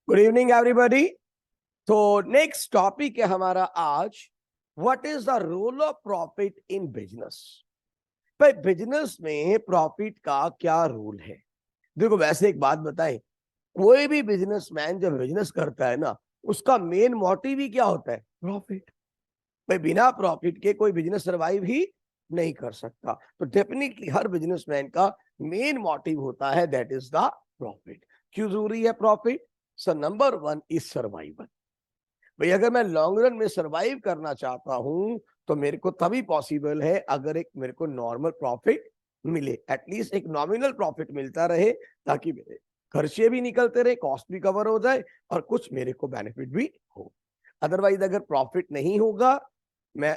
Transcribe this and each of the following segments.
Good evening everybody. तो next topic है हमारा आज, what is the role of profit in business. भाई बिजनेस में प्रॉफिट का क्या रोल है? देखो, वैसे एक बात बताएं, कोई भी बिजनेसमैन जब बिजनेस करता है ना, उसका मेन मोटिव ही क्या होता है? प्रॉफिट। भाई बिना प्रॉफिट के कोई बिजनेस सर्वाइव ही नहीं कर सकता। तो डेफिनेटली हर बिजनेसमैन का मेन मोटिव होता है, दैट इज द प्रॉफिट। क्यों जरूरी है profit? So number one is survival. भाई अगर मैं लॉन्ग रन में सरवाइव करना चाहता हूं तो मेरे को तभी पॉसिबल है अगर एक मेरे को नॉर्मल प्रॉफिट मिले, एटलीस्ट एक नॉमिनल प्रॉफिट मिलता रहे, ताकि मेरे खर्चे भी निकलते रहे, कॉस्ट भी कवर हो जाए और कुछ मेरे को बेनिफिट भी हो। अदरवाइज अगर प्रॉफिट नहीं होगा, मैं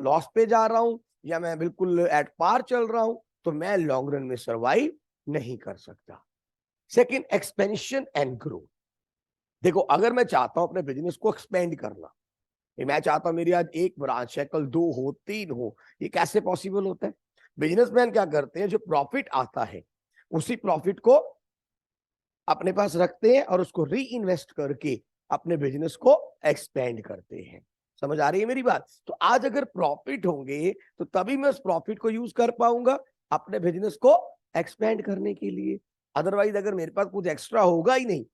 लॉस पे जा रहा हूं या मैं बिल्कुल एट पार चल रहा हूं, तो मैं लॉन्ग रन में सरवाइव नहीं कर सकता। Second, expansion and growth. देखो, अगर मैं चाहता हूं अपने बिजनेस को एक्सपेंड करना, मैं चाहता हूं मेरी आज एक ब्रांच है, कल दो हो, तीन हो, ये कैसे पॉसिबल होता है? बिजनेसमैन क्या करते हैं, जो प्रॉफिट आता है उसी प्रॉफिट को अपने पास रखते हैं और उसको री इन्वेस्ट करके अपने बिजनेस को एक्सपेंड करते हैं। समझ आ रही है मेरी बात? तो आज अगर प्रॉफिट होंगे तो तभी मैं उस प्रॉफिट को यूज कर पाऊंगा अपने बिजनेस को एक्सपेंड करने के लिए। अदरवाइज अगर मेरे पास कुछ एक्स्ट्रा होगा ही नहीं,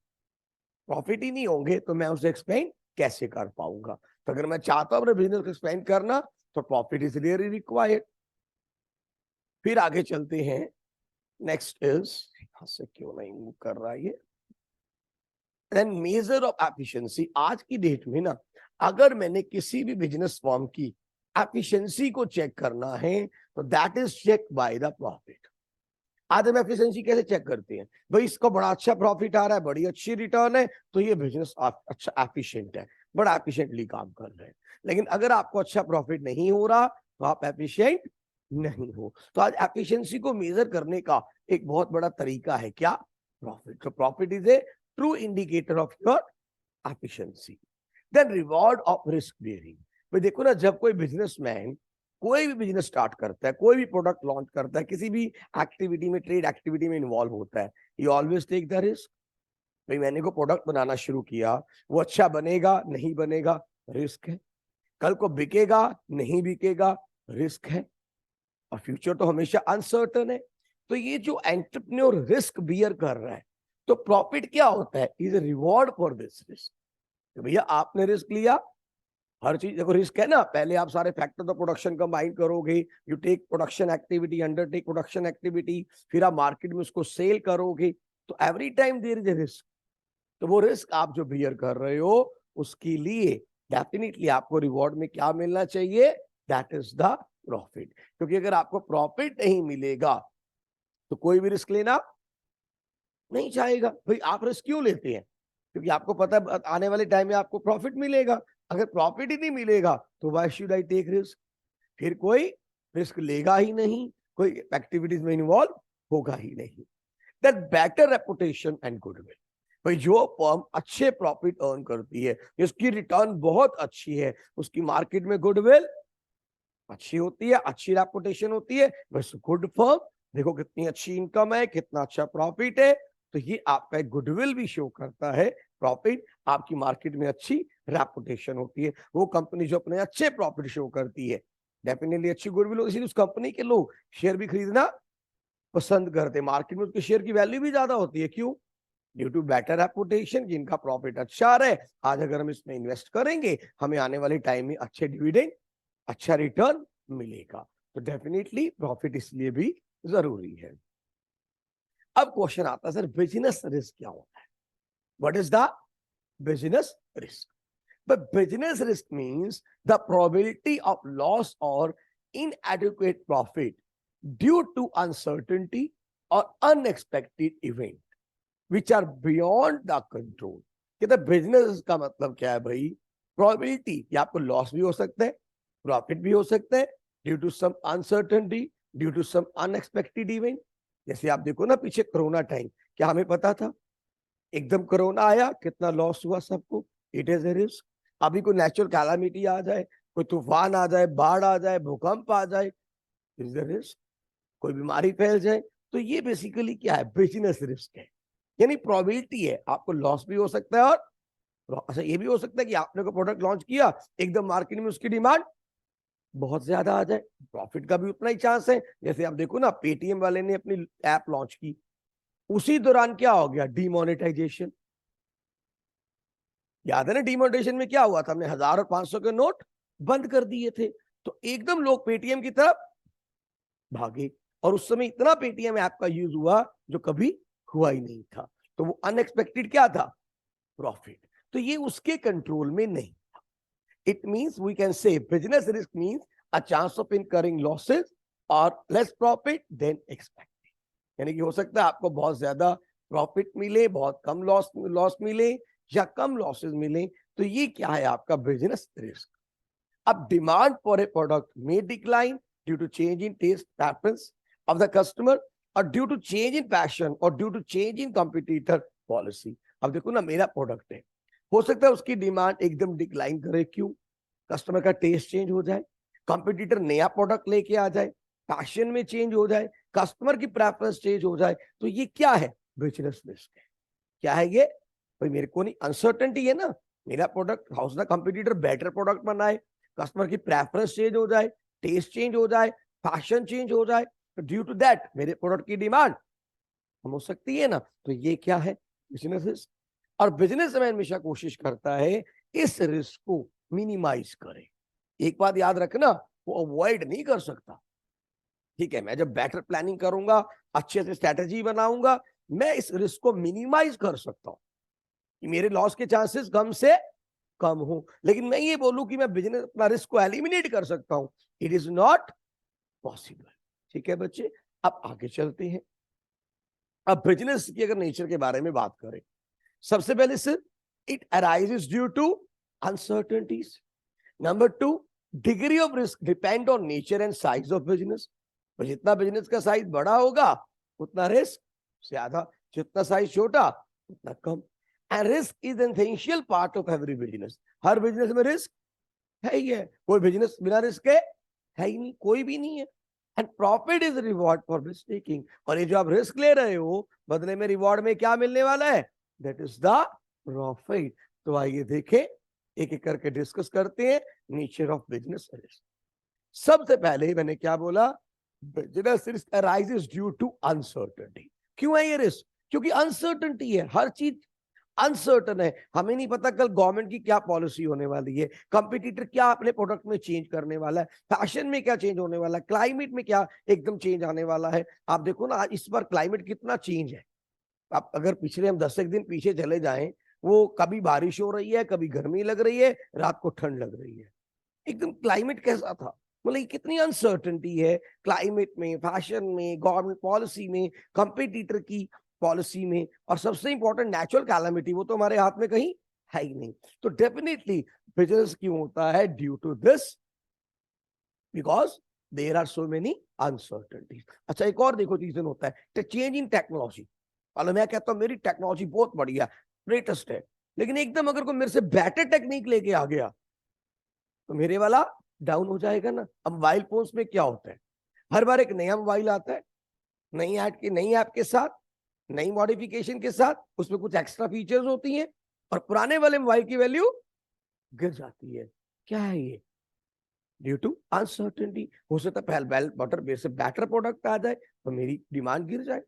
प्रॉफिट ही नहीं होंगे, तो मैं उसे एक्सपेंड कैसे कर पाऊंगा? तो अगर मैं चाहता हूं अपने बिजनेस को एक्सपेंड करना, तो प्रॉफिट इज रियली रिक्वायर्ड। फिर आगे चलते हैं। नेक्स्ट इज, यहां से क्यों नहीं मूव कर रहा है ये, देन मेजर ऑफ एफिशिएंसी। आज की डेट में ना, अगर मैंने किसी भी बिजनेस फॉर्म की एफिशिएंसी को चेक करना है तो that is check by the profit. आज हम एफिशिएंसी कैसे चेक करते हैं? भाई इसका बड़ा अच्छा प्रॉफिट आ रहा है, बड़ी अच्छी रिटर्न है, तो ये बिजनेस अच्छा एफिशिएंट है, बड़ा एफिशिएंटली काम कर रहे हैं। लेकिन अगर आपको अच्छा प्रॉफिट नहीं हो रहा तो आप एफिशिएंट नहीं हो। तो आज एफिशिएंसी को मेजर करने का एक बहुत बड़ा तरीका है, क्या? प्रॉफिट। तो profit is a true indicator of your efficiency. Then reward of risk bearing. भाई देखो ना, जब कोई बिजनेसमैन कोई भी बिजनेस स्टार्ट करता है, कोई भी प्रोडक्ट लॉन्च करता है, किसी भी एक्टिविटी में, ट्रेड एक्टिविटी में इन्वॉल्व होता है, ये ऑलवेज टेक द रिस्क। भाई मैंने को प्रोडक्ट बनाना शुरू किया, वो अच्छा बनेगा नहीं बनेगा, रिस्क है। कल को बिकेगा नहीं बिकेगा, रिस्क है। और फ्यूचर तो हमेशा अनसर्टन है। तो ये जो एंटरप्रेन्योर रिस्क बियर कर रहा है, तो प्रॉफिट क्या होता है? Is reward for this risk. तो भैया आपने रिस्क लिया, हर चीज देखो रिस्क है ना। पहले आप सारे फैक्टर ऑफ प्रोडक्शन कंबाइन करोगे, you take production activity, undertake production activity, फिर आप मार्केट में उसको सेल करोगे, तो every time there is a risk. तो वो रिस्क आप जो बियर कर रहे हो, उसके लिए डेफिनेटली आपको रिवॉर्ड में क्या मिलना चाहिए? That is the profit. क्योंकि अगर आपको प्रॉफिट नहीं मिलेगा तो कोई भी रिस्क लेना नहीं चाहेगा। भाई आप रिस्क क्यों लेते हैं? क्योंकि आपको पता है आने वाले टाइम में आपको प्रॉफिट मिलेगा। अगर प्रॉफिट ही नहीं मिलेगा तो why should I take risk? फिर कोई रिस्क लेगा ही नहीं, कोई एक्टिविटीज में इन्वॉल्व होगा ही नहीं। That better reputation and goodwill. भाई जो फर्म अच्छे प्रॉफिट अर्न करती है, उसकी रिटर्न बहुत अच्छी है, उसकी मार्केट में गुडविल अच्छी होती है, अच्छी रेपुटेशन होती है, बस गुड फर्म, देखो कितनी अच्छी इनकम है, कितना अच्छा प्रॉफिट है, तो ये आपका एक गुडविल भी शो करता है। प्रॉफिट, आपकी मार्केट में अच्छी रेपुटेशन होती है। वो कंपनी जो अपने अच्छे प्रॉफिट शो करती है, डेफिनेटली अच्छी गुडविल होगी, इसलिए उस कंपनी के लोग शेयर भी खरीदना पसंद करते हैं। मार्केट में उसके शेयर की वैल्यू भी ज्यादा होती है। क्यों? ड्यू टू बेटर रेपुटेशन, कि इनका प्रॉफिट अच्छा आ रहा है, आज अगर हम इसमें इन्वेस्ट करेंगे, हमें आने वाले टाइम में अच्छे डिविडेंड, अच्छा रिटर्न मिलेगा। तो डेफिनेटली प्रॉफिट इसलिए भी जरूरी है। अब क्वेश्चन आता है, सर बिजनेस रिस्क क्या होता है? What is the business risk? But business risk means the probability of loss or inadequate profit due to uncertainty or unexpected event which are beyond the control. कहते business का मतलब क्या है भाई? Probability, या आपको लॉस भी हो सकता है, प्रॉफिट भी हो सकता है, due to some uncertainty, due to some unexpected event. जैसे आप देखो ना, पीछे कोरोना टाइम, क्या हमें पता था? एकदम कोरोना आया, कितना लॉस हुआ सबको, इट इज ए रिस्क। अभी कोई नेचुरल कैलामिटी आ जाए, कोई तूफान आ जाए, बाढ़ आ जाए, भूकंप आ जाए, इज ए रिस्क। कोई बीमारी फैल जाए, तो ये बेसिकली क्या है? बिजनेस रिस्क है। यानी प्रोबेबिलिटी है आपको लॉस भी हो सकता है और अच्छा ये भी हो सकता है कि आपने कोई प्रोडक्ट लॉन्च किया, एकदम मार्केट में उसकी डिमांड बहुत ज्यादा आ जाए, प्रॉफिट का भी उतना ही चांस है। जैसे आप देखो ना, पेटीएम वाले ने अपनी ऐप लॉन्च की, उसी दौरान क्या हो गया, डिमोनेटाइजेशन। याद है ना, डिमोनेटाइजेशन में क्या हुआ था, हमने 1000 और 500 के नोट बंद कर दिए थे, तो एकदम लोग पेटीएम की तरफ भागे, और उस समय इतना पेटीएम ऐप का यूज हुआ जो कभी हुआ ही नहीं था। तो वो अनएक्सपेक्टेड क्या था, प्रॉफिट। तो ये उसके कंट्रोल में नहीं। It means we can say business risk means a chance of incurring losses or less profit than expected। यानी कि हो सकता है आपको बहुत ज्यादा प्रॉफिट मिले, बहुत कम लॉस मिले, या कम लॉसेस मिले। तो ये क्या है, आपका बिजनेस रिस्क। अब डिमांड फॉर ए प्रोडक्ट में decline due to change in taste preference of the customer, और due to change in passion, और due to change in competitor policy. अब देखो ना, मेरा प्रोडक्ट है, हो सकता है उसकी डिमांड एकदम डिक्लाइन करे, क्यों, कस्टमर का टेस्ट चेंज हो जाए, कंपटीटर नया प्रोडक्ट लेके आ जाए, फैशन में चेंज हो जाए, कस्टमर की प्रेफरेंस चेंज हो जाए। तो ये क्या है, बिजनेस रिस्क है। क्या है ये, भाई मेरे को नहीं, अनसर्टेनिटी है ना, मेरा product, how the competitor better product बनाए, कस्टमर की प्रेफरेंस चेंज हो जाए, टेस्ट चेंज हो जाए, फैशन चेंज हो जाए, तो ड्यू टू दैट मेरे प्रोडक्ट की डिमांड कम हो सकती है ना। तो ये क्या है, बिजनेस रिस्क। और बिजनेसमैन हमेशा कोशिश करता है इस रिस्क को मिनिमाइज करे। एक बात याद रखना, वो अवॉइड नहीं कर सकता। ठीक है, मैं जब बेटर प्लानिंग करूंगा, अच्छे से स्ट्रेटेजी बनाऊंगा, मैं इस रिस्क को मिनिमाइज कर सकता हूं कि मेरे लॉस के चांसेस कम से कम हो। लेकिन मैं ये बोलूं कि मैं बिजनेस अपना रिस्क को एलिमिनेट कर सकता हूं, इट इज नॉट पॉसिबल। ठीक है बच्चे, अब आगे चलते हैं। अब बिजनेस की अगर नेचर के बारे में बात करें, सबसे पहले sir, it arises due to uncertainties. Number two, degree of risk depend on nature and size of business. तो जितना बिजनेस का साइज बड़ा होगा उतना रिस्क ज्यादा, जितना साइज छोटा उतना कम। And risk is an essential part of every business. हर बिजनेस में रिस्क है ही है, कोई बिजनेस बिना रिस्क के है ही नहीं, कोई भी नहीं है। And profit is reward for risk taking. और ये जो आप रिस्क ले रहे हो, बदले में रिवॉर्ड में क्या मिलने वाला है, दैट इज द प्रॉफिट। तो आइए देखें, एक एक करके डिस्कस करते हैं नेचर ऑफ बिजनेस रिस्क। सबसे पहले मैंने क्या बोला, business risk arises due to uncertainty. क्यों है ये रिस्क, क्योंकि अनसर्टेनिटी है, हर चीज अनसर्टन है। हमें नहीं पता कल गवर्नमेंट की क्या पॉलिसी होने वाली है, कंपटीटर क्या अपने प्रोडक्ट में चेंज करने वाला है, फैशन में क्या चेंज होने वाला है, क्लाइमेट में क्या एकदम चेंज आने वाला है। आप देखो ना, इस बार क्लाइमेट कितना चेंज है। आप अगर पिछले हम 10 एक दिन पीछे चले जाएं, वो कभी बारिश हो रही है, कभी गर्मी लग रही है, रात को ठंड लग रही है, एकदम क्लाइमेट कैसा था। मतलब कितनी अनसर्टेनिटी है क्लाइमेट में, फैशन में, गवर्नमेंट पॉलिसी में, कंपटीटर की पॉलिसी में, और सबसे इंपॉर्टेंट नेचुरल कैलामिटी, वो तो हमारे हाथ में कहीं है ही नहीं। तो डेफिनेटली बिजनेस क्यों होता है, due to this, because there are so many uncertainties. अच्छा, एक और देखो रीजन होता है, चेंज इन टेक्नोलॉजी। मतलब मैं कहता हूं मेरी टेक्नोलॉजी बहुत बढ़िया, लेटेस्ट है, लेकिन एकदम अगर कोई मेरे से बेटर टेक्निक लेके आ गया तो मेरे वाला डाउन हो जाएगा ना। अब मोबाइल फोन्स में क्या होता है, हर बार एक नया मोबाइल आता है, नई ऐप के साथ, नई मॉडिफिकेशन के साथ, उसमें कुछ एक्स्ट्रा फीचर्स होती हैं, और पुराने वाले मोबाइल की वैल्यू गिर जाती है। क्या है ये, ड्यू टू अनसर्टेनिटी। हो सकता है पहले बेटर से बेटर प्रोडक्ट आ जाए तो मेरी डिमांड गिर जाए।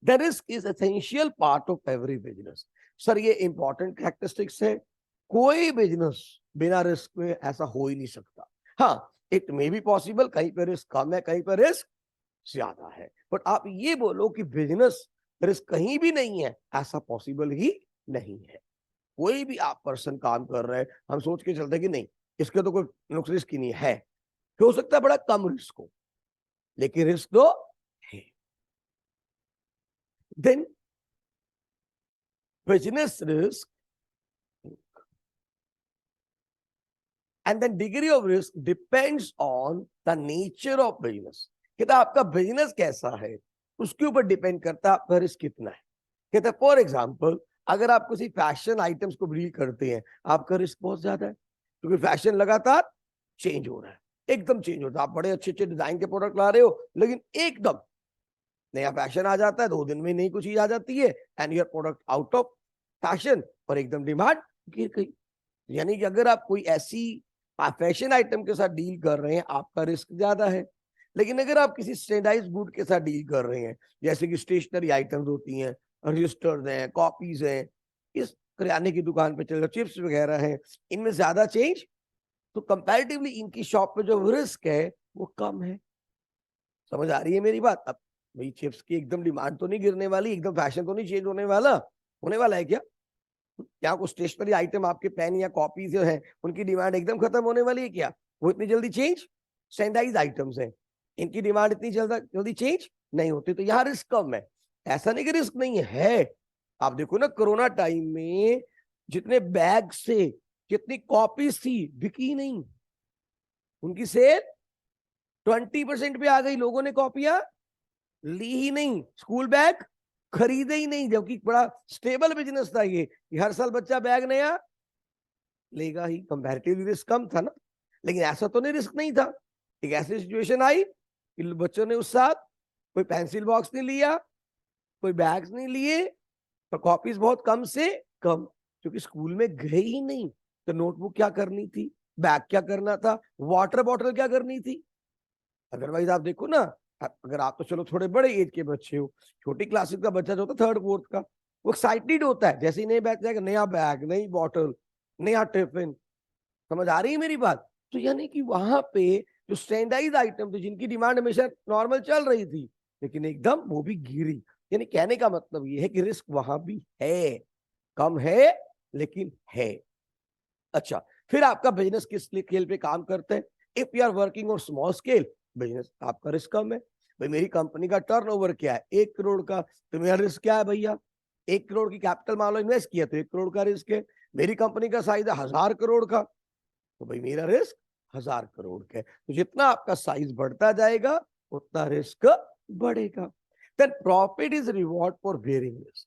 The risk is essential part of every business. Sir ये इंपॉर्टेंट कैरेक्टरिस्टिक्स है, कोई बिजनेस बिना रिस्क में ऐसा हो ही नहीं सकता। हाँ, इट मे बी पॉसिबल, कहीं पर रिस्क कम है, कहीं पर रिस्क ज्यादा है, बट आप ये बोलो कि बिजनेस रिस्क कहीं भी नहीं है, ऐसा पॉसिबल ही नहीं है। कोई भी आप पर्सन काम कर रहे हैं, हम सोच के चलते कि नहीं इसके तो कोई रिस्क ही नहीं है, हो सकता है बड़ा कम रिस्क हो, लेकिन रिस्क तो है। Then business risk and the degree of risk depends on the nature of business। कहता आपका बिजनेस कैसा है उसके ऊपर डिपेंड करता है आपका रिस्क कितना है। कहता फॉर एग्जांपल, अगर आप किसी फैशन आइटम्स को डील करते हैं, आपका रिस्क बहुत ज्यादा है, क्योंकि फैशन लगातार चेंज हो रहा है, एकदम चेंज होता है। आप बड़े अच्छे अच्छे डिजाइन के प्रोडक्ट ला रहे हो, लेकिन एकदम नया फैशन आ जाता है, 2 दिन में नई कुछ चीज आ जाती है and your product out of fashion और एकदम डिमांड गिर गई। यानी कि अगर आप कोई ऐसी फैशन आइटम के साथ डील कर रहे हैं, आपका रिस्क ज्यादा है। लेकिन अगर आप किसी स्टैंडर्डाइज्ड गुड के साथ डील कर रहे हैं, जैसे कि स्टेशनरी आइटम्स होती हैं, रजिस्टर्स हैं, कॉपीज हैं, इस किराने की दुकान पे चल रहे चिप्स वगैरह हैं, इनमें ज्यादा चेंज, तो कंपैरेटिवली इनकी शॉप पे जो रिस्क है वो कम है। समझ आ रही है मेरी बात? अब भाई चिप्स की एकदम डिमांड तो नहीं गिरने वाली, एकदम फैशन तो नहीं चेंज होने वाला है क्या? क्या कुछ स्टेशनरी आइटम आपके पेन या कॉपी जो है उनकी डिमांड एकदम खत्म होने वाली है क्या? वो इतनी जल्दी चेंज? स्टैंडर्डाइज आइटम्स हैं, इनकी डिमांड इतनी जल्दी चेंज नहीं होती, तो यहाँ रिस्क कम है। ऐसा नहीं कि रिस्क नहीं है। आप देखो ना, कोरोना टाइम में जितने बैग से जितनी कॉपीज थी, बिकी नहीं, उनकी सेल 20% पे आ गई, लोगों ने कॉपियां ली ही नहीं, स्कूल बैग खरीदे ही नहीं, जबकि बड़ा स्टेबल बिजनेस था ये, हर साल बच्चा बैग नया लेगा ही, कंपैरेटिवली रिस्क कम था ना। लेकिन ऐसा तो नहीं रिस्क नहीं था, एक ऐसी सिचुएशन आई कि बच्चों ने उस साथ कोई पेंसिल बॉक्स नहीं लिया, कोई बैग्स नहीं लिए, तो कॉपीज बहुत कम से कम, क्योंकि स्कूल में गए ही नहीं, तो नोटबुक क्या करनी थी, बैग क्या करना था, वाटर बॉटल क्या करनी थी। अदरवाइज आप देखो ना, अगर आप तो चलो थोड़े बड़े एज के बच्चे हो, छोटी क्लासेस का बच्चा जो होता है 3rd 4th का, वो एक्साइटेड होता है जैसे ही नए बैग जाएगा, नया बैग, नई बॉटल, नया टिफिन। समझ आ रही है मेरी बात? तो यानी कि वहां पे जो स्टैंडर्डाइज आइटम थे, जिनकी डिमांड हमेशा नॉर्मल चल रही थी, लेकिन एकदम वो भी गिरी। यानी कहने का मतलब ये है कि रिस्क वहां भी है, कम है लेकिन है। अच्छा, फिर आपका बिजनेस किस स्केल पे काम करता है? If you are working on small scale business, आपका रिस्क कम है। भाई मेरी कंपनी का टर्नओवर क्या है, 1 करोड़ का, तो मेरा रिस्क क्या है भैया? 1 करोड़ की कैपिटल मान लो इन्वेस्ट किया तो 1 करोड़ का रिस्क है। मेरी कंपनी का साइज है 1000 करोड़ का, तो भाई मेरा रिस्क 1000 करोड़ का है। तो जितना आपका साइज बढ़ता जाएगा उतना रिस्क बढ़ेगा। Then profit is reward for bearing risk,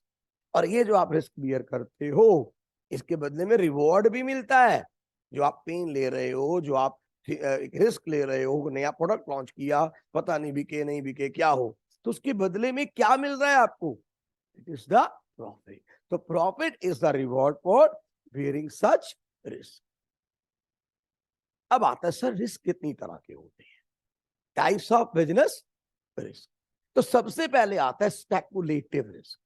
और ये जो आप रिस्क बियर करते हो, इसके बदले में रिवॉर्ड भी मिलता है। जो आप पेन ले रहे हो, जो आप एक रिस्क ले रहे हो, नया प्रोडक्ट लॉन्च किया, पता नहीं बिके नहीं बिके क्या हो, तो उसके बदले में क्या मिल रहा है आपको? It is the profit. तो profit is the reward for bearing such risk. अब आता है सर, रिस्क कितनी तरह के होते हैं, टाइप्स ऑफ बिजनेस रिस्क। तो सबसे पहले आता है स्पेकुलेटिव रिस्क।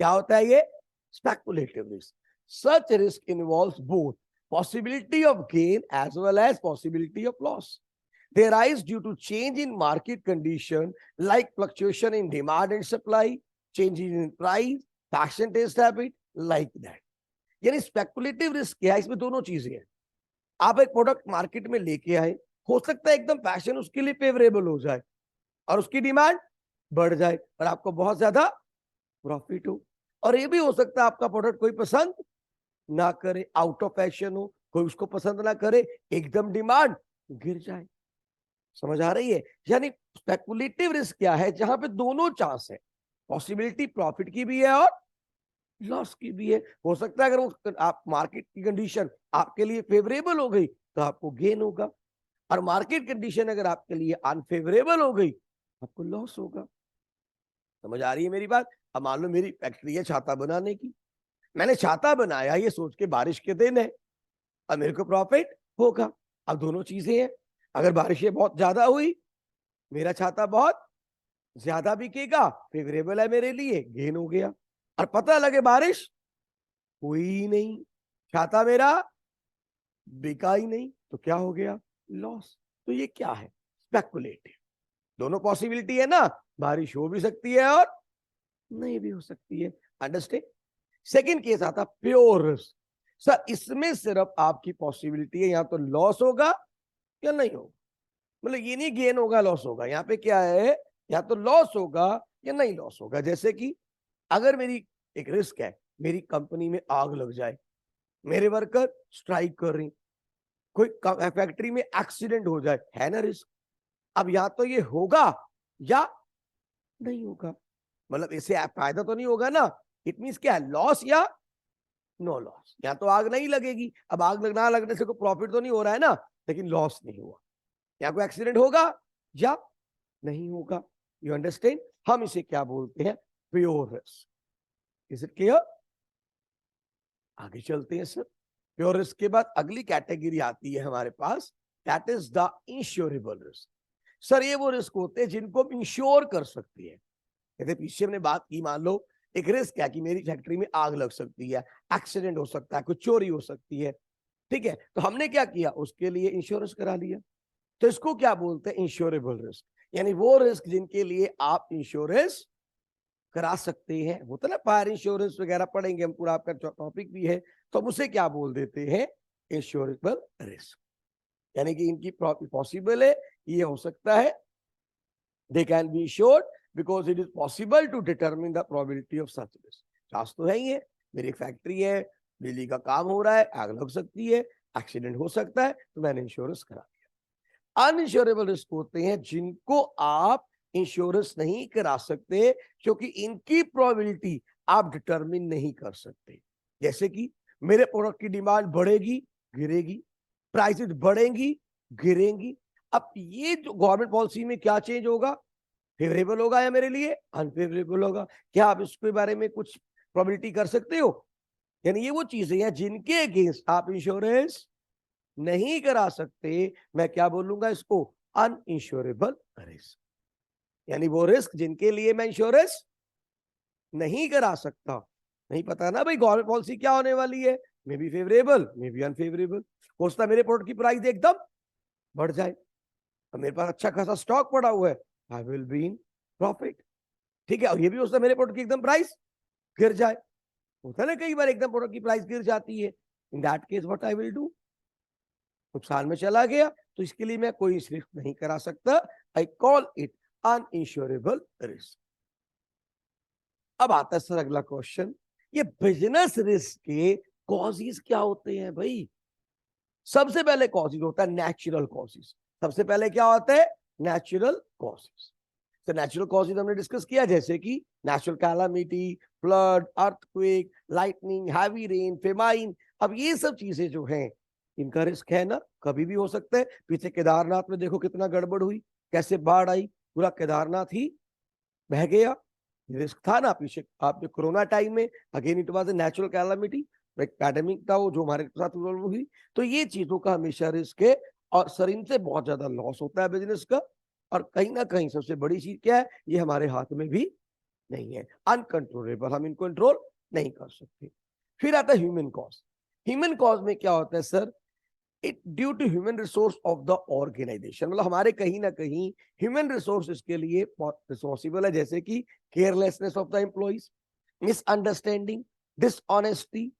क्या होता है ये? Speculative risk. Such risk involves both possibility of gain as well as possibility of loss. They arise due to change in market condition like fluctuation in demand and supply, changes in price, fashion taste habit, like that. यानी speculative risk क्या है? इसमें दोनों चीजें हैं। आप एक product market में लेके आए, हो सकता है एकदम फैशन उसके लिए फेवरेबल हो जाए और उसकी डिमांड बढ़ जाए और आपको बहुत ज्यादा प्रॉफिट हो, और ये भी हो सकता है आपका प्रोडक्ट कोई पसंद ना करे, आउट ऑफ फैशन हो, कोई उसको पसंद ना करे, एकदम डिमांड गिर जाए। समझ आ रही है? यानी स्पेकुलेटिव रिस्क क्या है? जहां पे दोनों चांस है, पॉसिबिलिटी प्रॉफिट की भी है और लॉस की भी है। हो सकता है अगर वो आप मार्केट की कंडीशन आपके लिए फेवरेबल हो गई तो आपको गेन होगा, और मार्केट कंडीशन अगर आपके लिए अनफेवरेबल हो गई आपको लॉस होगा। समझ आ रही है मेरी बात? अब मान लो मेरी फैक्ट्री है छाता बनाने की, मैंने छाता बनाया ये सोच के बारिश के दिन है, अब मेरे को प्रॉफिट होगा। अब दोनों चीजें हैं, अगर बारिशें बहुत ज्यादा हुई, मेरा छाता बहुत ज्यादा बिकेगा, फेवरेबल है मेरे लिए, गेन हो गया। और पता लगे बारिश हुई ही नहीं, छाता मेरा बिका ही नहीं, तो क्या हो गया? लॉस। तो ये क्या है? स्पेकुलेटिव। दोनों पॉसिबिलिटी है ना, बारिश हो भी सकती है और नहीं भी हो सकती है। अंडरस्टैंड? सेकंड केस आता प्योर रिस्क। सर इसमें सिर्फ आपकी पॉसिबिलिटी है, या तो लॉस होगा या नहीं होगा, मतलब ये नहीं गेन होगा लॉस होगा, यहाँ पे क्या है, या तो लॉस होगा या नहीं लॉस होगा। जैसे कि अगर मेरी एक रिस्क है, मेरी कंपनी में आग लग जाए, मेरे वर्कर स्ट्राइक कर रही, कोई फैक्ट्री में एक्सीडेंट हो जाए, है ना रिस्क। अब या तो ये होगा या नहीं होगा, मतलब इससे फायदा तो नहीं होगा ना, इट मींस क्या है, लॉस या नो लॉस। या तो आग नहीं लगेगी, अब आग ना लगने से कोई प्रॉफिट तो नहीं हो रहा है ना, लेकिन लॉस नहीं हुआ। या कोई एक्सीडेंट होगा या नहीं होगा। You understand? हम इसे क्या बोलते हैं? Pure risk. Is it clear? आगे चलते हैं सर। प्योर रिस्क के बाद अगली कैटेगरी आती है हमारे पास, that is the insurable risk. Sir ये वो रिस्क होते हैं जिनको हम इंश्योर कर सकते हैं। जैसे पीछे हमने बात की, मान लो एक रिस्क है कि मेरी फैक्ट्री में आग लग सकती है, एक्सीडेंट हो सकता है, कुछ चोरी हो सकती है, ठीक है, तो हमने क्या किया, उसके लिए इंश्योरेंस करा लिया। तो इसको क्या बोलते हैं? Insurable risk. यानी वो रिस्क जिनके लिए आप इंश्योरेंस करा सकते हैं। होता ना फायर इंश्योरेंस वगैरह, पढ़ेंगे हम, पूरा आपका टॉपिक भी है, तो हम उसे क्या बोल देते हैं? Insurable risk. यानी कि इनकी पॉसिबल है, ये हो सकता है, they can be insured because it is possible to determine the probability of such risk। Chance तो है ही है, मेरी एक फैक्ट्री है, बिजली का काम हो रहा है, आग लग सकती है, एक्सीडेंट हो सकता है, तो मैंने इंश्योरेंस करा दिया। अनइंश्योरेबल रिस्क होते हैं जिनको आप इंश्योरेंस नहीं करा सकते, क्योंकि इनकी प्रोबेबिलिटी आप डिटरमिन नहीं कर सकते। जैसे कि मेरे प्रोडक्ट की डिमांड बढ़ेगी, गिरेगी, प्राइसेस बढ़ेंगी, गिरेंगी। अब ये जो गवर्नमेंट पॉलिसी में क्या चेंज होगा, फेवरेबल होगा या मेरे लिए अनफेवरेबल होगा, क्या आप इसके बारे में कुछ प्रोबेबिलिटी कर सकते हो? यानी ये वो चीजें हैं जिनके अगेंस्ट आप इंश्योरेंस नहीं करा सकते। मैं क्या बोलूंगा इसको? अनइंश्योरेबल रिस्क। यानी वो रिस्क जिनके लिए मैं इंश्योरेंस नहीं करा सकता। नहीं पता ना भाई गवर्नमेंट पॉलिसी क्या होने वाली है, may be favourable, may be unfavourable. हो सकता है मेरे प्रोडक्ट की प्राइस एकदम बढ़ जाए, और मेरे पास अच्छा खासा स्टॉक पड़ा हुआ है, I will be in profit. ठीक है, और ये भी हो सकता है मेरे प्रोडक्ट की एकदम प्राइस गिर जाए। होता है ना कई बार एकदम प्रोडक्ट की प्राइस गिर जाती है। In that case what I will do? नुकसान में चला गया, तो इसके लिए मैं कोई रिस्क नहीं करा सकता। I call it uninsurable risk. अब आता है सर अगला क्वेश्चन, ये बिजनेस रिस्क के कॉजेज क्या होते हैं भाई? सबसे पहले कॉजेज होता है नेचुरल कॉजेज। सबसे पहले क्या होता है? Natural causes. तो नेचुरल कॉजेज हमने डिस्कस किया, जैसे कि natural calamity, flood, earthquake, lightning, heavy rain, famine. अब ये सब चीजें जो हैं, इनका रिस्क है ना, कभी भी हो सकता है। पीछे केदारनाथ में देखो कितना गड़बड़ हुई, कैसे बाढ़ आई, पूरा केदारनाथ ही बह गया। रिस्क था ना पीछे आपने कोरोना टाइम में, again it was a natural calamity, एक पैंडेमिक था वो जो हमारे साथ इन्वॉल्व हुई। तो ये चीजों का हमेशा रिस्क है, और सर इनसे बहुत ज्यादा लॉस होता है बिजनेस का। और कहीं ना कहीं सबसे बड़ी चीज क्या है, ये हमारे हाथ में भी नहीं है, अनकंट्रोलेबल, हम इनको कंट्रोल नहीं कर सकते। फिर आता है ह्यूमन कॉज। ह्यूमन कॉज में क्या होता है sir? It due to human resource of the organisation. मतलब हमारे कहीं ना कहीं ह्यूमन रिसोर्स इसके लिए रिसोर्सिबल है, जैसे कि carelessness of the employees, misunderstanding, dishonesty,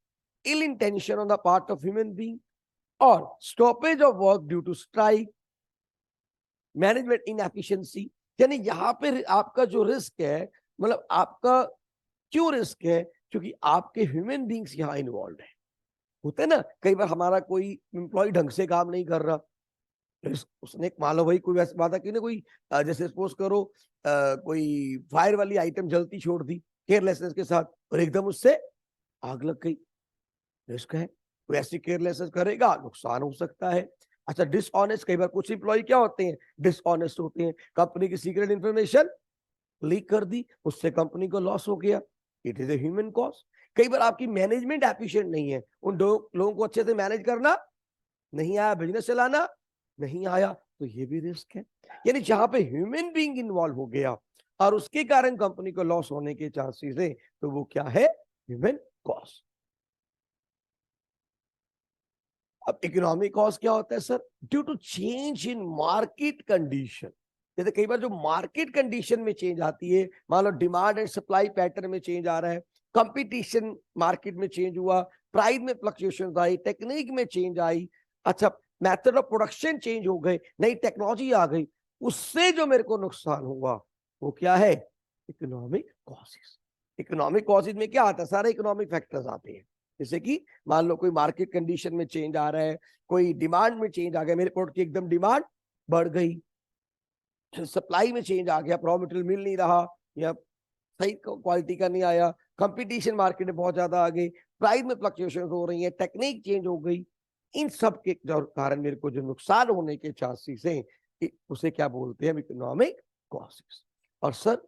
ill intention on the part of human being, और stoppage of work due to strike, management inefficiency. यानी यहाँ पे आपका जो रिस्क है, मतलब आपका क्यों रिस्क है? क्योंकि आपके ह्यूमन बींग्स यहाँ इन्वॉल्व है। होते हैं ना कई बार हमारा कोई एम्प्लॉय ढंग से काम नहीं कर रहा, उसने मान लो भाई कोई वैसी बात है कि ना, कोई जैसे सपोज करो कोई फायर वाली आइटम जलती छोड़ दी केयरलेसनेस के साथ, और एकदम उससे आग लग गई, रिस्क है। कोई ऐसी केयरलेसनेस करेगा, नुकसान हो सकता है। अच्छा, डिसऑनेस्ट, कई बार कुछ एम्प्लॉय क्या होते हैं, डिसऑनेस्ट होते हैं, कंपनी की सीक्रेट इंफॉर्मेशन लीक कर दी, उससे कंपनी को लॉस हो गया, it is a human cost. कई बार आपकी मैनेजमेंट एफिशिएंट नहीं है, उन दो लोगों को अच्छे से मैनेज करना नहीं आया, बिजनेस चलाना नहीं आया, तो ये भी रिस्क है। यानी जहां पे ह्यूमन बीइंग इन्वॉल्व हो गया और उसके कारण कंपनी को लॉस होने के चांसेस है, तो वो क्या है? Human cost. अब इकोनॉमिक कॉस्ट क्या होता है sir? Due to change in market condition. जैसे कई बार जो मार्केट कंडीशन में चेंज आती है, मान लो डिमांड एंड सप्लाई पैटर्न में चेंज आ रहा है, कंपटीशन मार्केट में चेंज हुआ, प्राइस में फ्लक्चुएशन आई, टेक्निक में चेंज आई, अच्छा मेथड ऑफ प्रोडक्शन चेंज हो गए, नई टेक्नोलॉजी आ गई, उससे जो मेरे को नुकसान हुआ वो क्या है? Economic causes. इकोनॉमिक कॉसेस में क्या आता है? सारे इकोनॉमिक फैक्टर्स आते हैं। जैसे कि मान लो कोई मार्केट कंडीशन में चेंज आ रहा है, कोई डिमांड में चेंज आ गया, मेरे प्रोडक्ट की एकदम डिमांड बढ़ गई, सप्लाई में चेंज आ गया, रॉ मटेरियल मिल नहीं रहा या सही क्वालिटी का नहीं आया, कंपटीशन मार्केट में बहुत ज्यादा आ गई, प्राइस में फ्लक्चुएशन हो रही है, टेक्निक चेंज हो गई, इन सब के कारण मेरे को जो नुकसान होने के चांसेस हैं, उसे क्या बोलते हैं? Economic causes. और sir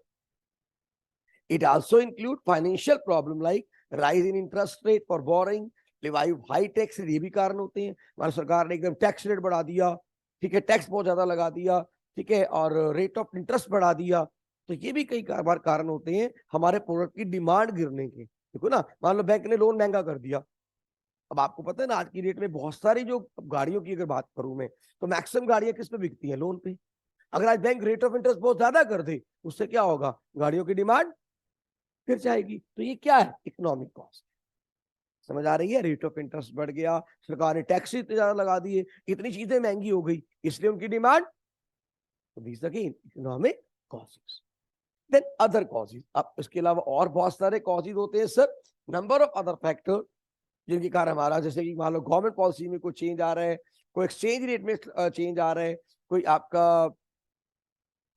It also include financial problem like rise in interest rate for borrowing, लेवाई high tax, ये भी कारण होते हैं। हमारी सरकार ने एकदम टैक्स रेट बढ़ा दिया, ठीक है, टैक्स बहुत ज्यादा लगा दिया, ठीक है, और रेट ऑफ इंटरेस्ट बढ़ा दिया, तो ये भी कई बार कारण होते हैं हमारे प्रोडक्ट की डिमांड गिरने के। देखो ना, मान लो बैंक ने लोन महंगा कर दिया, अब आपको पता है ना आज की डेट में बहुत सारी जो गाड़ियों की अगर बात करूं मैं, तो मैक्सिमम गाड़ियां किस पे बिकती हैं? लोन पे। अगर आज बैंक रेट ऑफ इंटरेस्ट बहुत ज्यादा कर दे, उससे क्या होगा? गाड़ियों की डिमांड गिर जाएगी। तो ये क्या है? Economic cost. समझ आ रही है? रेट ऑफ इंटरेस्ट बढ़ गया, सरकार ने टैक्स इतने ज्यादा लगा दिए, इतनी चीजें महंगी हो गई, इसलिए उनकी demand, these again economic causes. Then other causes, अब इसके अलावा और बहुत सारे कॉजेज होते हैं sir, number of other factor जिनके कारण हमारा, जैसे कि मान लो गवर्नमेंट पॉलिसी में कोई चेंज आ रहा है, कोई एक्सचेंज रेट में चेंज आ रहा है, कोई आपका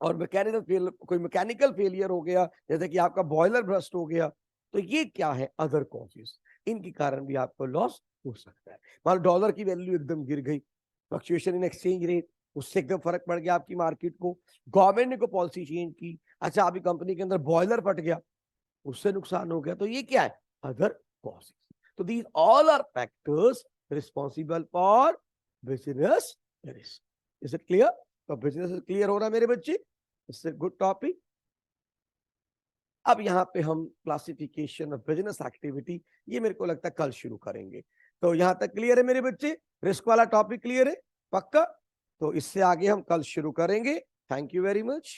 और कोई मैकेनिकल फेलियर हो गया, जैसे कि आपका बॉयलर ब्रस्ट हो गया, तो ये क्या है? Other causes. इनके कारण भी आपको लॉस हो सकता है। मान लो डॉलर की वैल्यू एकदम गिर गई, फ्लक्चुएशन इन एक्सचेंज रेट, उससे एकदम फर्क पड़ गया आपकी मार्केट को, गवर्नमेंट ने कोई पॉलिसी चेंज की, अच्छा आपकी कंपनी के अंदर बॉयलर फट गया, उससे नुकसान हो गया, तो ये क्या है? Other causes. तो these all are factors responsible for business risk. Is it clear? तो बिजनेस क्लियर हो रहा है मेरे बच्चे? It's a good topic. अब यहाँ पे हम क्लासिफिकेशन ऑफ बिजनेस एक्टिविटी, ये मेरे को लगता है कल शुरू करेंगे। तो यहाँ तक क्लियर है मेरे बच्चे? रिस्क वाला टॉपिक क्लियर है? पक्का? तो इससे आगे हम कल शुरू करेंगे। Thank you very much.